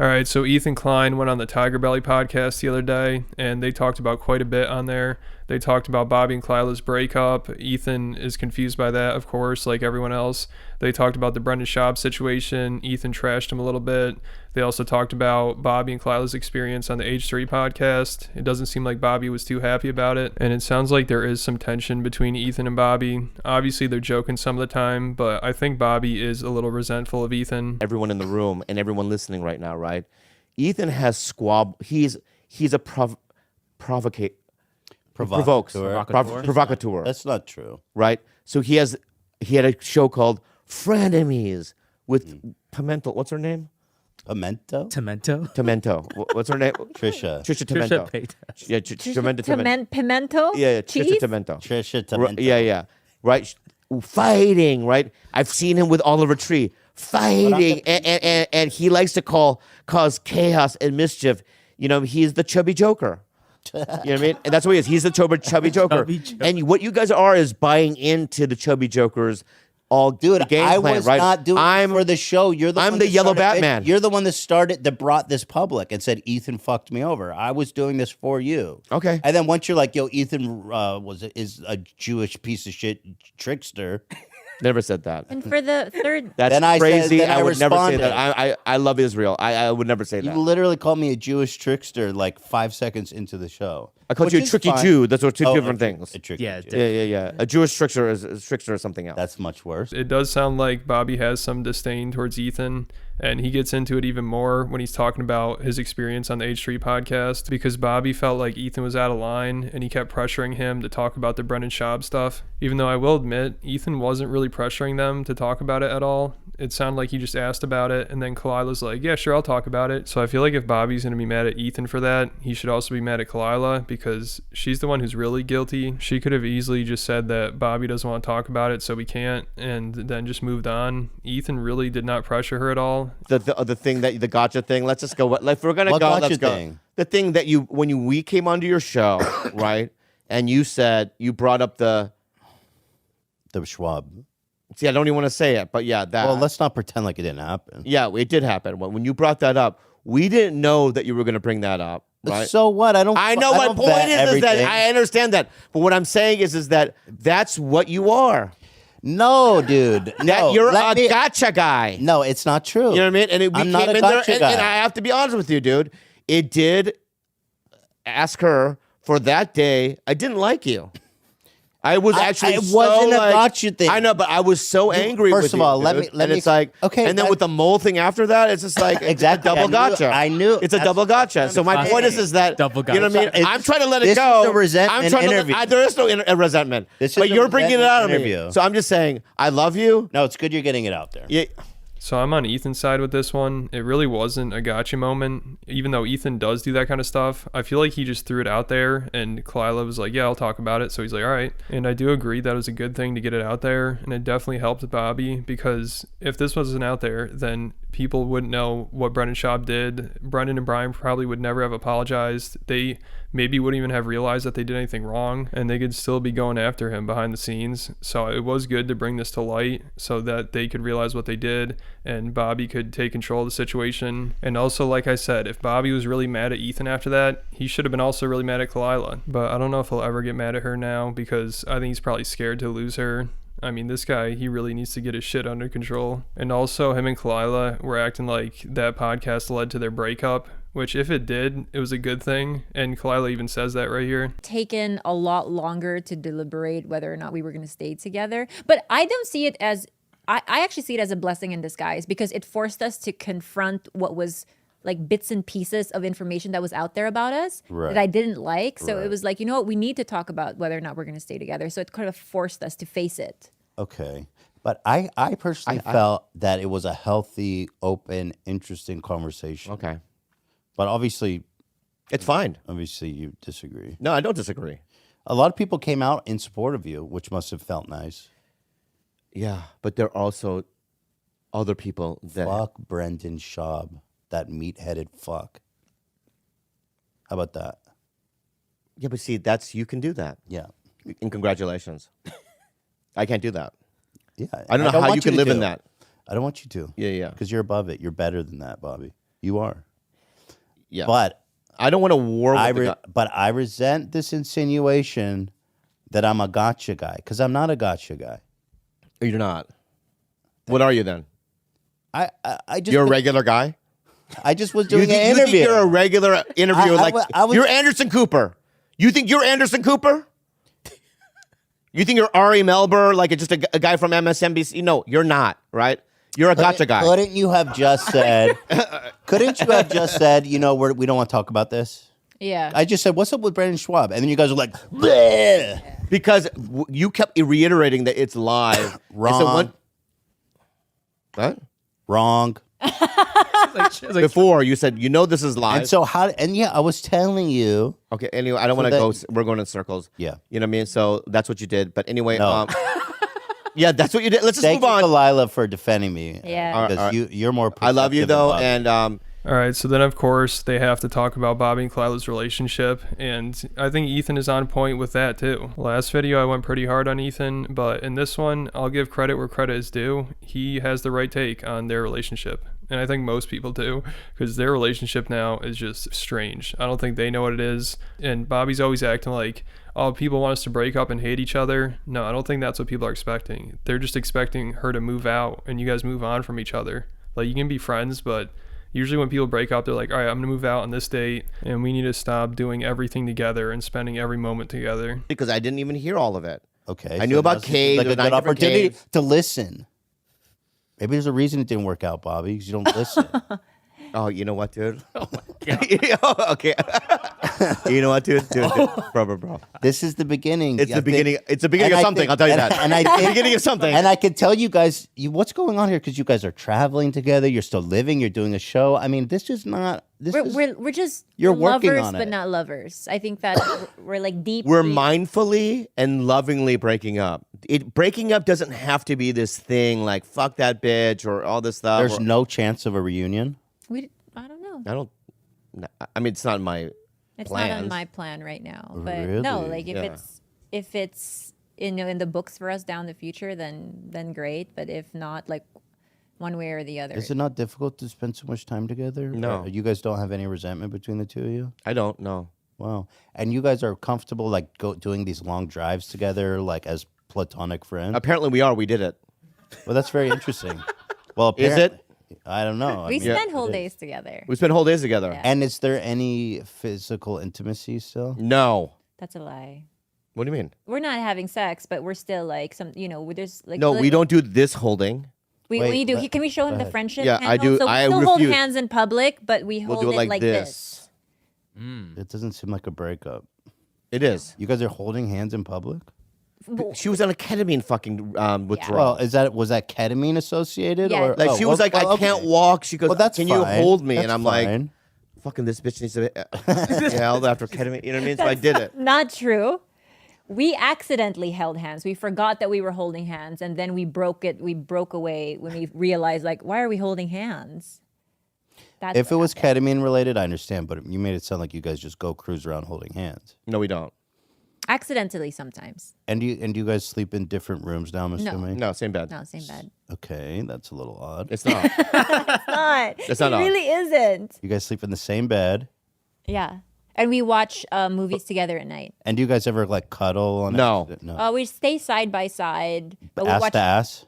All right, so Ethan Klein went on the Tiger Belly podcast the other day, and they talked about quite a bit on there. They talked about Bobby and Khalyla's breakup. Ethan is confused by that, of course, like everyone else. They talked about the Brendan Schaub situation. Ethan trashed him a little bit. They also talked about Bobby and Khalyla's experience on the H3 podcast. It doesn't seem like Bobby was too happy about it, and it sounds like there is some tension between Ethan and Bobby. Obviously, they're joking some of the time, but I think Bobby is a little resentful of Ethan. Everyone in the room and everyone listening right now, right? Ethan has squab. He's a provocateur. That's not true. Right? So he had a show called Frenemies with pmentl. What's her name? Pimento? Pimento. What's her name? Trisha Pimento. Yeah, Pimento? Yeah, Cheese? Trisha Pimento. Yeah. Right? Fighting, right? I've seen him with Oliver Tree. Fighting. And he likes to cause chaos and mischief. You know, he's the chubby joker. You know what I mean? And that's what he is. He's the chubby joker. And what you guys are is buying into the chubby joker's game plan, was right? not doing it for the show. I'm the yellow Batman. You're the one that brought this public and said Ethan fucked me over. I was doing this for you. Okay. And then once you're like, yo, Ethan is a Jewish piece of shit trickster. Never said that. And for the third... That's then crazy. I would never say responded. that. I love Israel. I would never say You that. literally called me a Jewish trickster like 5 seconds into the show. I called you a tricky Jew. Those are two different things. A tricky Jew. Yeah. A Jewish trickster is something else. That's much worse. It does sound like Bobby has some disdain towards Ethan, and he gets into it even more when he's talking about his experience on the H3 podcast, because Bobby felt like Ethan was out of line and he kept pressuring him to talk about the Brendan Schaub stuff. Even though I will admit, Ethan wasn't really pressuring them to talk about it at all. It sounded like he just asked about it, and then Khalyla's like, yeah, sure, I'll talk about it. So I feel like if Bobby's going to be mad at Ethan for that, he should also be mad at Khalyla, because she's the one who's really guilty. She could have easily just said that Bobby doesn't want to talk about it, so we can't, and then just moved on. Ethan really did not pressure her at all. The thing that the gotcha thing. Let's just go. Like, if we're gonna What go, gotcha let's go. thing? The thing that we came onto your show, right? And you said you brought up the Schwab. See, I don't even want to say it, but yeah, that. Well, let's not pretend like it didn't happen. Yeah, it did happen. When you brought that up, we didn't know that you were going to bring that up, right? So what? I know. My point is that I understand that, but what I'm saying is that that's what you are. No, dude. No, you're a gotcha guy. No, it's not true. You know what I mean? And I'm not a gotcha guy. And I have to be honest with you, dude. It did ask her for that day. I didn't like you. I was actually it wasn't a gotcha thing. I know, but I was so angry with you. First of all, let me. It's like, okay. And then with the mole thing after that, it's just like exactly. a double gotcha. I knew it's a double gotcha. So my point is that double gotcha. You know what I mean? I'm trying to let it this go. Is a resentment interview. There is no resentment. But you're bringing it out of me. So I'm just saying, I love you. No, it's good you're getting it out there. Yeah. So I'm on Ethan's side with this one. It really wasn't a gotcha moment. Even though Ethan does do that kind of stuff, I feel like he just threw it out there, and Khalyla was like, yeah, I'll talk about it. So he's like, all right. And I do agree that it was a good thing to get it out there, and it definitely helped Bobby, because if this wasn't out there, then people wouldn't know what Brendan Schaub did. Brendan and Brian probably would never have apologized. They maybe wouldn't even have realized that they did anything wrong, and they could still be going after him behind the scenes. So it was good to bring this to light so that they could realize what they did, and Bobby could take control of the situation. And also, like I said, if Bobby was really mad at Ethan after that, he should have been also really mad at Khalyla. But I don't know if he'll ever get mad at her now, because I think he's probably scared to lose her. I mean, this guy, he really needs to get his shit under control. And also, him and Khalyla were acting like that podcast led to their breakup, which if it did, it was a good thing. And Khalyla even says that right here. Taken a lot longer to deliberate whether or not we were going to stay together. But I don't see it as, I actually see it as a blessing in disguise, because it forced us to confront what was like bits and pieces of information that was out there about us that I didn't like. So it was like, you know what, we need to talk about whether or not we're going to stay together. So it kind of forced us to face it. Okay. But I personally felt that it was a healthy, open, interesting conversation. Okay. But obviously, it's fine. Obviously, you disagree. No, I don't disagree. A lot of people came out in support of you, which must have felt nice. Yeah, but there are also other people that... Fuck Brendan Schaub. That meat-headed fuck. How about that? Yeah, but see, you can do that. Yeah. And congratulations. I can't do that. Yeah. I don't know how you can live in that. I don't want you to. Yeah. Because you're above it. You're better than that, Bobby. You are. Yeah. But I don't want to war with the guy. but I resent this insinuation that I'm a gotcha guy, because I'm not a gotcha guy. You're not. What are you then? I just You're a regular guy? I just was doing an You interview. think you're a regular interviewer? I was- You're Anderson Cooper. You think you're Anderson Cooper? You think you're Ari Melber, like just a guy from MSNBC? No, you're not, right? You're a gotcha guy. Couldn't you have just said? Couldn't you have just said? We don't want to talk about this. Yeah. I just said, "What's up with Brandon Schwab?" And then you guys are like, bleh. Because you kept reiterating that it's live. Wrong. What? Wrong. Before you said, this is live. And so I was telling you. Okay, anyway, I don't want to go. We're going in circles. Yeah. You know what I mean? So that's what you did. But anyway, No. yeah, that's what you did. Let's just Thank move you, on. Khalyla, for defending me. Yeah. Because you're more. I love you, perceptive than though. Bobby. And All right, so then of course they have to talk about Bobby and Khalyla's relationship, and I think Ethan is on point with that too. Last video I went pretty hard on Ethan, but in this one I'll give credit where credit is due. He has the right take on their relationship, and I think most people do, because their relationship now is just strange. I don't think they know what it is, and Bobby's always acting like, oh, people want us to break up and hate each other. No, I don't think that's what people are expecting. They're just expecting her to move out and you guys move on from each other. Like, you can be friends, but usually when people break up, they're like, all right, I'm going to move out on this date, and we need to stop doing everything together and spending every moment together. because I didn't even hear all of it. Okay. I knew about that's Cade, Like the a 9 good different opportunity Cades. to listen. Maybe there's a reason it didn't work out, Bobby, because you don't listen. Oh, you know what, dude? Oh my god. Okay. You know what, dude? Bro. This is the beginning. It's I the think- beginning. It's the beginning and of I something. think- I'll tell you and- that. And I It's the think, beginning of something. and I can tell you guys, what's going on here, because you guys are traveling together. You're still living. You're doing a show. I mean, this is not. We're just You're we're working lovers, on but it. not lovers. I think that we're like deep. We're mindfully and lovingly breaking up. Breaking up doesn't have to be this thing like fuck that bitch or all this stuff. There's no chance of a reunion. I don't know. I don't. I mean, it's not in my. It's not on plans. my plan right now. But Really? no, like Yeah. if it's in the books for us down the future, then great. But if not, like one way or the other. Is it not difficult to spend so much time together? No. Or you guys don't have any resentment between the two of you? I don't know. Wow. And you guys are comfortable like doing these long drives together, like as platonic friends? Apparently, we are. We did it. Well, that's very interesting. Well, Is it? I don't know. I we mean, spend whole it is. days together. We spent whole days together. Yeah. And is there any physical intimacy still? No. That's a lie. What do you mean? We're not having sex, but we're still like there's like No, we don't do this holding. We Wait, do. but- Can we show him go the ahead. friendship? Yeah, I handhold? do. So we I still hold refuse. hands in public, but we We'll hold do it it like this. It doesn't seem like a breakup. It is. You guys are holding hands in public? She was on a ketamine fucking withdrawal. Well, was that ketamine associated? Yeah. Or Like she was like, I can't walk. She goes, Well, that's can you fine. hold me? That's and I'm fine. like, fucking this bitch needs to be held after ketamine. You know what I mean? So I did it. Not true. We accidentally held hands. We forgot that we were holding hands, and then we broke it. We broke away when we realized, like, why are we holding hands? That's If it what was happened. ketamine related, I understand, but you made it sound like you guys just go cruise around holding hands. No, we don't. Accidentally sometimes. And do you guys sleep in different rooms now, I'm assuming? No, same bed. No, same bed. Okay, that's a little odd. It's not. It's not. It's not It odd. really isn't. You guys sleep in the same bed. Yeah. And we watch movies together at night. And do you guys ever like cuddle on No. accident? No. We stay side by side. But we Ass watch to ass?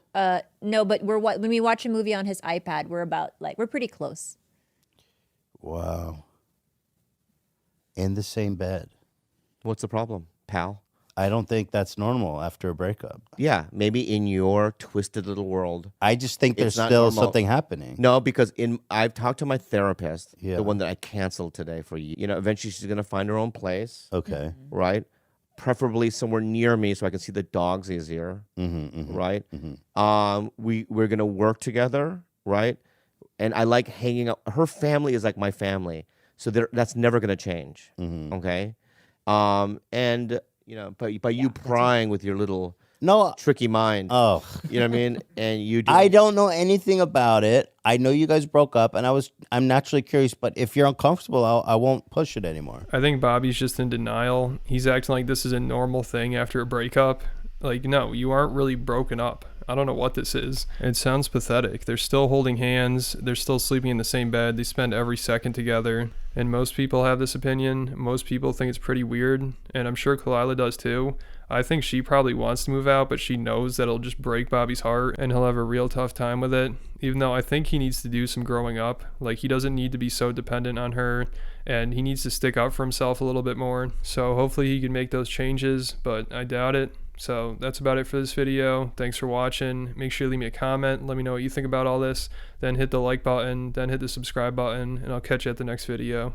no, but when we watch a movie on his iPad, we're pretty close. Wow. In the same bed. What's the problem, pal? I don't think that's normal after a breakup. Yeah, maybe in your twisted little world. I just think there's It's not still normal. something happening. No, because I've talked to my therapist, Yeah. the one that I canceled today for you. You know, eventually she's gonna find her own place, Okay. right? Preferably somewhere near me so I can see the dogs easier, right? We're gonna work together, right? And I like hanging out. Her family is like my family, so that's never gonna change. Okay, and you know, but by you prying with your little No. tricky mind, Oh. you know what I mean? And you do. I don't know anything about it. I know you guys broke up, and I'm naturally curious. But if you're uncomfortable, I won't push it anymore. I think Bobby's just in denial. He's acting like this is a normal thing after a breakup. Like, no, you aren't really broken up. I don't know what this is. It sounds pathetic. They're still holding hands. They're still sleeping in the same bed. They spend every second together. And most people have this opinion. Most people think it's pretty weird. And I'm sure Khalyla does too. I think she probably wants to move out, but she knows that it'll just break Bobby's heart and he'll have a real tough time with it. Even though I think he needs to do some growing up. Like, he doesn't need to be so dependent on her, and he needs to stick up for himself a little bit more. So hopefully he can make those changes, but I doubt it. So that's about it for this video. Thanks for watching. Make sure you leave me a comment. Let me know what you think about all this. Then hit the like button, then hit the subscribe button, and I'll catch you at the next video.